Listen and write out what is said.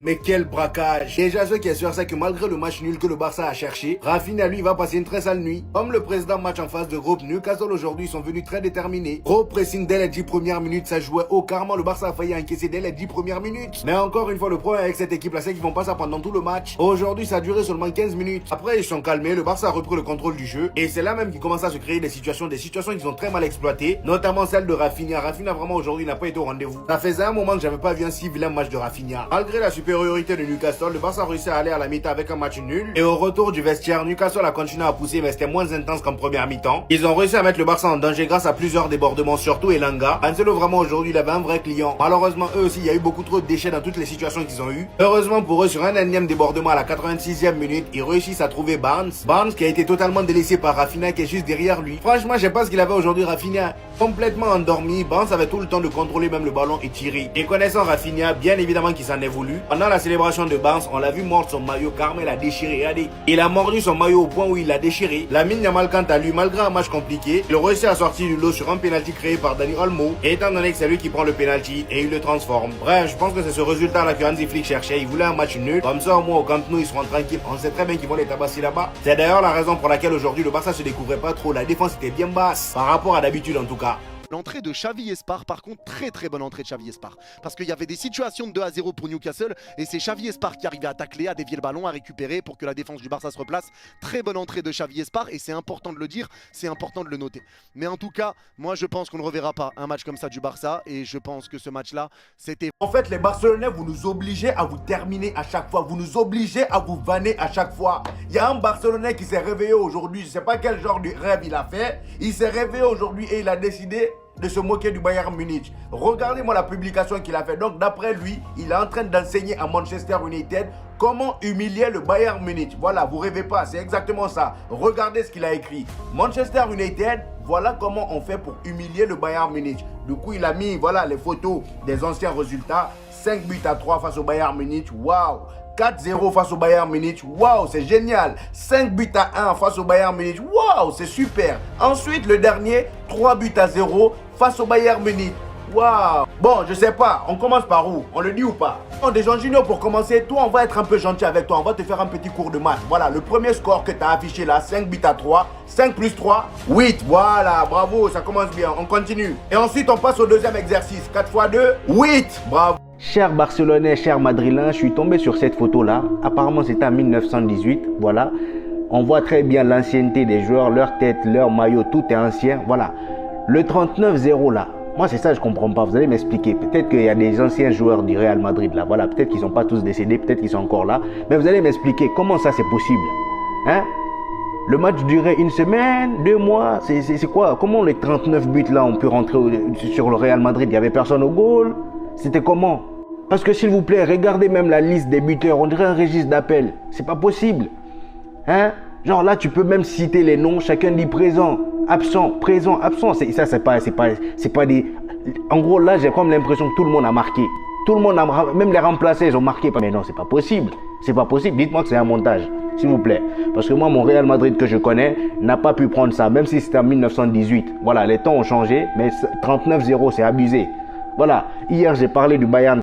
Mais quel braquage! Déjà, ce qui est sûr, c'est que malgré le match nul que le Barça a cherché, Rafinha, lui, va passer une très sale nuit. Comme le président match en phase de groupe, Newcastle aujourd'hui sont venus très déterminés. Gros pressing dès les 10 premières minutes, ça jouait haut. Carrément, le Barça a failli encaisser dès les 10 premières minutes. Mais encore une fois, le problème avec cette équipe-là, c'est qu'ils vont pas ça pendant tout le match. Aujourd'hui, ça a duré seulement 15 minutes. Après, ils sont calmés, le Barça a repris le contrôle du jeu. Et c'est là même qu'ils commencent à se créer des situations qu'ils ont très mal exploitées. Notamment celle de Rafinha. Rafinha, vraiment, aujourd'hui, n'a pas été au rendez-vous. Ça faisait un moment que j'avais pas vu un si vilain match de Rafinha. Malgré la supériorité de Newcastle, le Barça a réussi à aller à la mi-temps avec un match nul. Et au retour du vestiaire, Newcastle a continué à pousser, mais c'était moins intense qu'en première mi-temps. Ils ont réussi à mettre le Barça en danger grâce à plusieurs débordements, surtout Elanga. Cancelo, vraiment, aujourd'hui, il avait un vrai client. Malheureusement, eux aussi, il y a eu beaucoup trop de déchets dans toutes les situations qu'ils ont eues. Heureusement pour eux, sur un énième débordement à la 86e minute, ils réussissent à trouver Barnes. Barnes qui a été totalement délaissé par Rafinha qui est juste derrière lui. Franchement, je sais pas ce qu'il avait aujourd'hui, Rafinha. Complètement endormi, Barnes avait tout le temps de contrôler même le ballon et tirer. Et connaissant Rafinha, bien évidemment qu'il s'en est voulu. Pendant la célébration de Barnes, on l'a vu mordre son maillot, carrément il a déchiré, regardez. Il a mordu son maillot au point où il l'a déchiré. Lamine Yamal, quant à lui, malgré un match compliqué, il a réussi à sortir du lot sur un penalty créé par Dani Olmo. Et étant donné que c'est lui qui prend le penalty et il le transforme. Bref, je pense que c'est ce résultat-là que Hansi Flick cherchait. Il voulait un match nul. Comme ça, au moins au Camp Nou, ils seront tranquilles. On sait très bien qu'ils vont les tabasser là-bas. C'est d'ailleurs la raison pour laquelle aujourd'hui le Barça se découvrait pas trop. La défense était bien basse, par rapport à d'habitude en tout cas. L'entrée de Xavi Espar, par contre, très bonne entrée de Xavi Espar. Parce qu'il y avait des situations de 2-0 pour Newcastle et c'est Xavi Espar qui arrivait à tacler, à dévier le ballon, à récupérer pour que la défense du Barça se replace. Très bonne entrée de Xavi Espar et c'est important de le dire, c'est important de le noter. Mais en tout cas, moi je pense qu'on ne reverra pas un match comme ça du Barça et je pense que ce match-là, c'était... En fait, les Barcelonais, vous nous obligez à vous terminer à chaque fois. Vous nous obligez à vous vanner à chaque fois. Il y a un Barcelonais qui s'est réveillé aujourd'hui. Je ne sais pas quel genre de rêve il a fait. Il s'est réveillé aujourd'hui et il a décidé de se moquer du Bayern Munich. Regardez-moi la publication qu'il a fait. Donc, d'après lui, il est en train d'enseigner à Manchester United comment humilier le Bayern Munich. Voilà, vous rêvez pas, c'est exactement ça. Regardez ce qu'il a écrit. Manchester United, voilà comment on fait pour humilier le Bayern Munich. Du coup, il a mis, voilà, les photos des anciens résultats. 5-3 face au Bayern Munich. Waouh! 4-0 face au Bayern Munich, waouh, c'est génial. 5-1 face au Bayern Munich, waouh, c'est super. Ensuite, le dernier, 3-0 face au Bayern Munich, waouh. Bon, je sais pas, on commence par où? On le dit ou pas? Bon, déjà Junior, pour commencer, toi, on va être un peu gentil avec toi. On va te faire un petit cours de maths. Voilà, le premier score que tu as affiché là, 5-3. 5 plus 3, 8. Voilà, bravo, ça commence bien. On continue. Et ensuite, on passe au deuxième exercice. 4 x 2, 8. Bravo. Chers Barcelonais, chers Madrilènes, je suis tombé sur cette photo-là. Apparemment, c'était en 1918. Voilà. On voit très bien l'ancienneté des joueurs, leur tête, leur maillot, tout est ancien. Voilà. Le 39-0 là. Moi, c'est ça, je comprends pas. Vous allez m'expliquer. Peut-être qu'il y a des anciens joueurs du Real Madrid là. Voilà. Peut-être qu'ils ne sont pas tous décédés. Peut-être qu'ils sont encore là. Mais vous allez m'expliquer comment ça c'est possible. Hein? Le match durait une semaine, 2 mois. C'est quoi? Comment les 39 buts là ont pu rentrer sur le Real Madrid? Il n'y avait personne au goal. C'était comment? Parce que s'il vous plaît, regardez même la liste des buteurs. On dirait un registre d'appel. C'est pas possible. Hein? Genre là, tu peux même citer les noms. Chacun dit présent, absent, présent, absent. Ça, c'est pas des... En gros, là, j'ai comme l'impression que tout le monde a marqué. Tout le monde a... Même les remplacés, ils ont marqué. Mais non, c'est pas possible. C'est pas possible. Dites-moi que c'est un montage. S'il vous plaît. Parce que moi, mon Real Madrid que je connais n'a pas pu prendre ça. Même si c'était en 1918. Voilà, les temps ont changé. Mais 39-0, c'est abusé. Voilà, hier j'ai parlé du Bayern.